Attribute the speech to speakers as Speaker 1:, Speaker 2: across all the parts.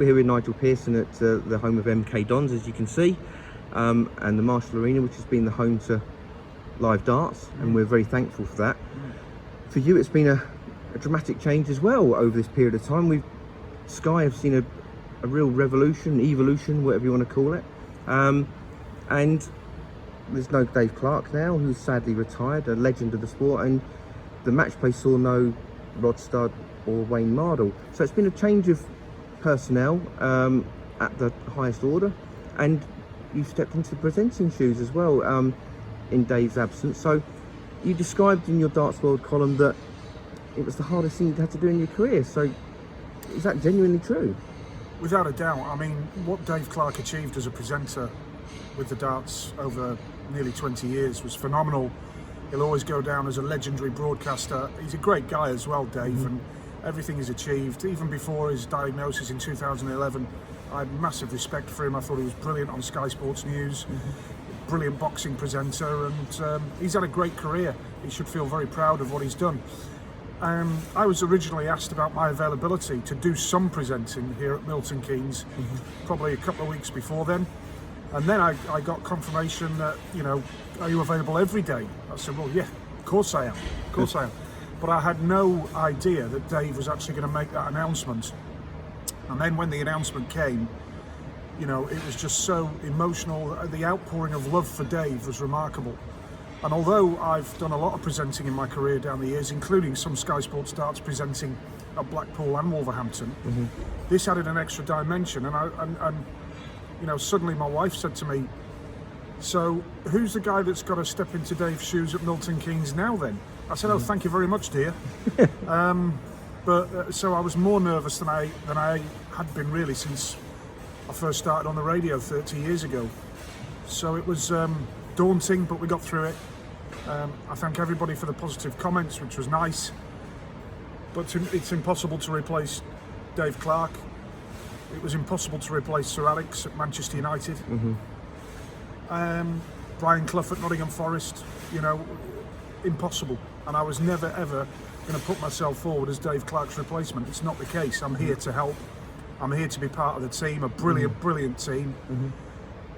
Speaker 1: We're here with Nigel Pearson at the home of MK Dons, as you can see, and the Marshall Arena, which has been the home to live darts, and we're very thankful for that. For you, it's been a dramatic change as well over this period of time. Sky have seen a real revolution, evolution, whatever you want to call it, and there's no Dave Clark now, who's sadly retired, a legend of the sport, and the match play saw no Rod Studd or Wayne Mardle. So it's been a change of personnel at the highest order, and you stepped into the presenting shoes as well in Dave's absence. So you described in your Darts World column that it was the hardest thing you'd had to do in your career. So is that genuinely true?
Speaker 2: Without a doubt. I mean, what Dave Clark achieved as a presenter with the darts over nearly 20 years was phenomenal. He'll always go down as a legendary broadcaster. He's a great guy as well, Dave, and everything he's achieved, even before his diagnosis in 2011, I had massive respect for him. I thought he was brilliant on Sky Sports News, brilliant boxing presenter, and he's had a great career. He should feel very proud of what he's done. I was originally asked about my availability to do some presenting here at Milton Keynes, probably a couple of weeks before then. And then I got confirmation that, are you available every day? I said, well, yeah, of course I am, of course I am. But I had no idea that Dave was actually going to make that announcement. And then when the announcement came, it was just so emotional. The outpouring of love for Dave was remarkable. And although I've done a lot of presenting in my career down the years, including some Sky Sports Darts presenting at Blackpool and Wolverhampton, this added an extra dimension. And suddenly my wife said to me, so who's the guy that's got to step into Dave's shoes at Milton Keynes now then? I said, oh, thank you very much, dear. So I was more nervous than I had been really since I first started on the radio 30 years ago. So it was daunting, but we got through it. I thank everybody for the positive comments, which was nice. But it's impossible to replace Dave Clark. It was impossible to replace Sir Alex at Manchester United. Brian Clough at Nottingham Forest. Impossible. And I was never ever going to put myself forward as Dave Clark's replacement. It's not the case. I'm here to help. I'm here to be part of the team, a brilliant team.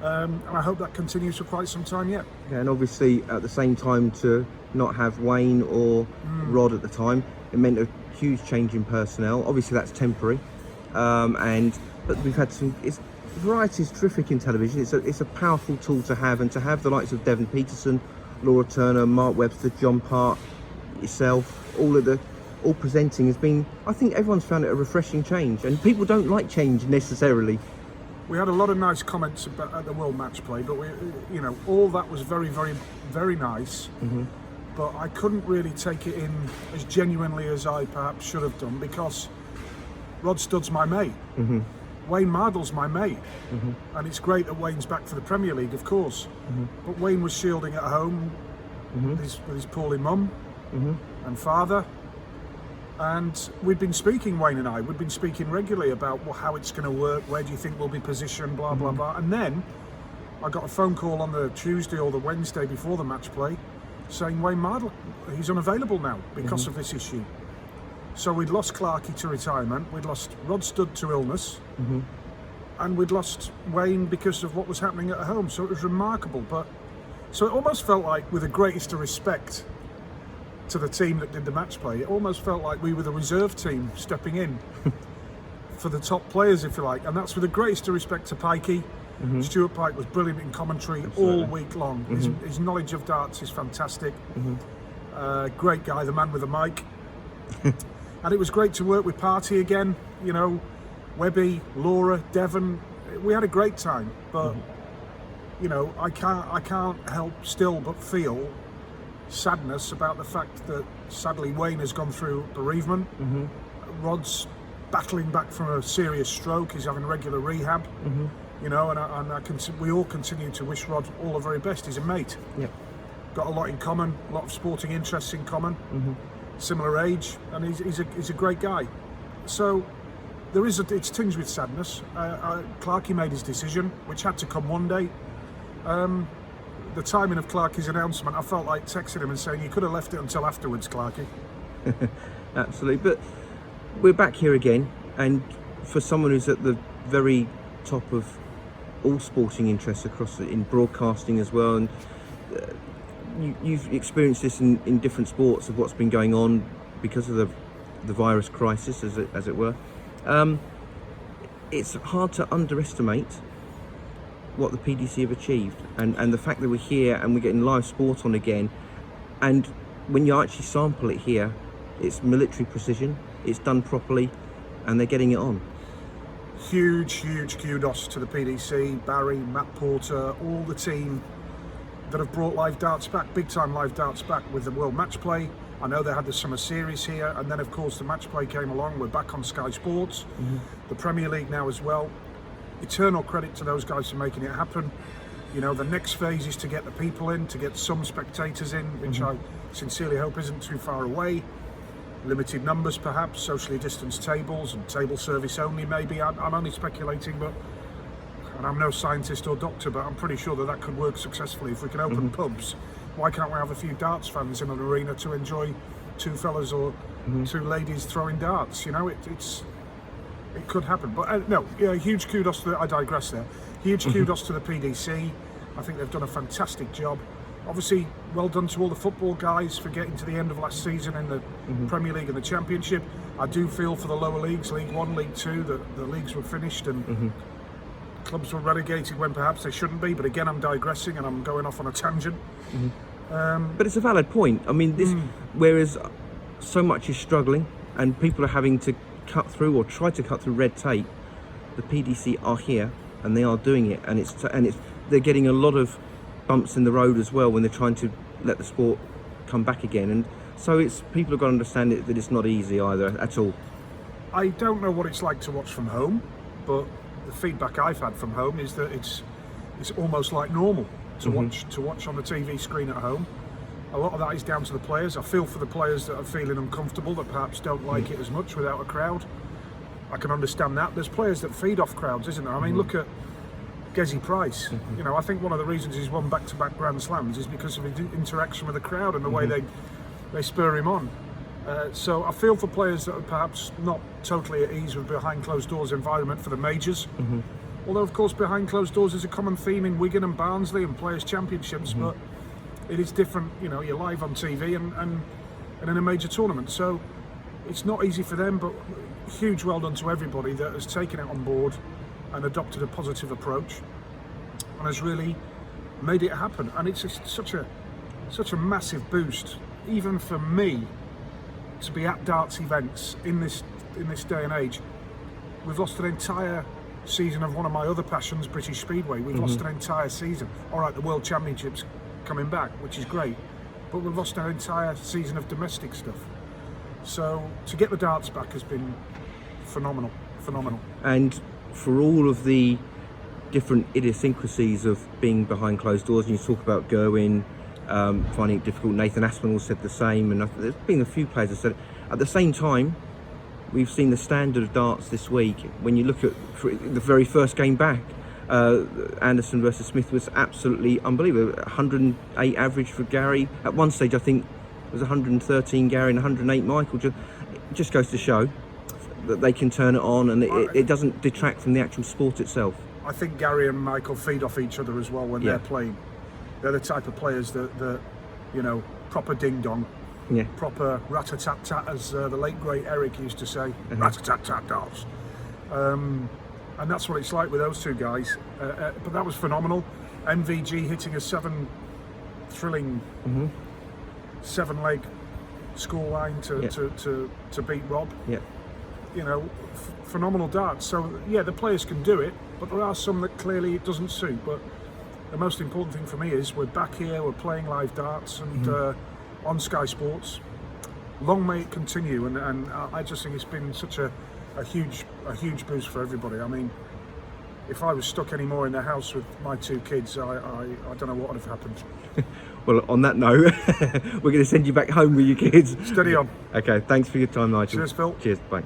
Speaker 2: And I hope that continues for quite some time yet.
Speaker 1: Yeah, and obviously at the same time, to not have Wayne or Rod at the time, it meant a huge change in personnel. Obviously that's temporary, but we've had variety is terrific in television. It's a powerful tool to have, and to have the likes of Devon Peterson, Laura Turner, Mark Webster, John Park, yourself, all presenting has been, I think everyone's found it a refreshing change, and people don't like change necessarily.
Speaker 2: We had a lot of nice comments at the World Match Play, but all that was very, very, very nice. But I couldn't really take it in as genuinely as I perhaps should have done, because Rod Studd's my mate. Wayne Mardle's my mate. And it's great that Wayne's back for the Premier League, of course. But Wayne was shielding at home with his poorly mum and father. And we'd been speaking, Wayne and I, we'd been speaking regularly about how it's going to work, where do you think we'll be positioned, blah, blah, blah. And then I got a phone call on the Tuesday or the Wednesday before the match play saying Wayne Mardle, he's unavailable now because of this issue. So we'd lost Clarkey to retirement, we'd lost Rod Studd to illness, and we'd lost Wayne because of what was happening at home. So it was remarkable. So it almost felt like, with the greatest of respect to the team that did the match play, it almost felt like we were the reserve team stepping in for the top players, if you like. And that's with the greatest of respect to Pikey. Stuart Pike was brilliant in commentary all week long. His knowledge of darts is fantastic. Great guy, the man with the mic. And it was great to work with Party again. Webby, Laura, Devon. We had a great time. But I can't help still but feel sadness about the fact that sadly Wayne has gone through bereavement. Rod's battling back from a serious stroke. He's having regular rehab. We all continue to wish Rod all the very best. He's a mate. Got a lot in common, a lot of sporting interests in common. Similar age, and he's a great guy. So it's tinged with sadness. Clarkey made his decision, which had to come one day. The timing of Clarkey's announcement, I felt like texting him and saying, you could have left it until afterwards, Clarkey.
Speaker 1: Absolutely. But we're back here again, and for someone who's at the very top of all sporting interests across in broadcasting as well, and you've experienced this in different sports of what's been going on because of the virus crisis, as it were. It's hard to underestimate what the PDC have achieved, and the fact that we're here and we're getting live sport on again, and when you actually sample it here, it's military precision, it's done properly, and they're getting it on.
Speaker 2: Huge kudos to the PDC, Barry, Matt Porter, all the team that have brought live darts back, big time live darts back with the World Match Play. I know they had the summer series here, and then of course the match play came along. We're back on Sky Sports, the Premier League now as well. Eternal credit to those guys for making it happen. You know, the next phase is to get the people in, to get some spectators in, which I sincerely hope isn't too far away. Limited numbers perhaps, socially distanced tables and table service only maybe. I'm only speculating, but, and I'm no scientist or doctor, but I'm pretty sure that could work successfully. If we can open pubs, why can't we have a few darts fans in an arena to enjoy two fellas or two ladies throwing darts? You know, it could happen. But no, yeah, huge kudos to I digress there. Huge kudos to the PDC. I think they've done a fantastic job. Obviously, well done to all the football guys for getting to the end of last season in the Premier League and the Championship. I do feel for the lower leagues, League 1, League 2, that the leagues were finished and clubs were relegated when perhaps they shouldn't be. But again, I'm digressing and I'm going off on a tangent.
Speaker 1: But it's a valid point. I mean, this whereas so much is struggling and people are having to cut through or try to cut through red tape, the PDC are here and they are doing it, and they're getting a lot of bumps in the road as well when they're trying to let the sport come back again, and so people have got to understand that it's not easy either at all.
Speaker 2: I don't know what it's like to watch from home, but the feedback I've had from home is that it's almost like normal to watch on the TV screen at home. A lot of that is down to the players. I feel for the players that are feeling uncomfortable, that perhaps don't like it as much without a crowd. I can understand that. There's players that feed off crowds, isn't there? I mean, look at Gezi Price. You know, I think one of the reasons he's won back-to-back Grand Slams is because of his interaction with the crowd and the way they spur him on. So I feel for players that are perhaps not totally at ease with behind closed doors environment for the majors. Although of course behind closed doors is a common theme in Wigan and Barnsley and Players Championships, but it is different. You know, you're live on TV and in a major tournament, so it's not easy for them. But huge well done to everybody that has taken it on board and adopted a positive approach and has really made it happen. And it's such a massive boost, even for me, to be at darts events in this day and age. We've lost an entire season of one of my other passions, British Speedway. We've lost an entire season. All right, the World Championships coming back, which is great, but we've lost an entire season of domestic stuff. So to get the darts back has been phenomenal.
Speaker 1: And for all of the different idiosyncrasies of being behind closed doors, and you talk about Gerwin finding it difficult, Nathan Aspinall said the same, and there's been a few players that said it. At the same time, we've seen the standard of darts this week. When you look at the very first game back, Anderson versus Smith was absolutely unbelievable. 108 average for Gary. At one stage, I think it was 113 Gary and 108 Michael. It just goes to show that they can turn it on, and it doesn't detract from the actual sport itself. I
Speaker 2: think Gary and Michael feed off each other as well when they're playing. They're the type of players that you know, proper ding-dong. Yeah. Proper rat-a-tat-tat, as the late great Eric used to say. Rat-a-tat-tat dolls. And that's what it's like with those two guys. But that was phenomenal. MVG hitting a thrilling 7-leg scoreline to beat Rob. Yeah. You know, phenomenal darts. So yeah, the players can do it, but there are some that clearly it doesn't suit. But the most important thing for me is we're back here, we're playing live darts, and on Sky Sports. Long may it continue, and I just think it's been such a huge boost for everybody. I mean, if I was stuck anymore in the house with my two kids, I don't know what would have happened. Well, on that note, we're going to send you back home with your kids. Steady on. Okay, thanks for your time, Nigel. Cheers, Phil. Cheers, bye.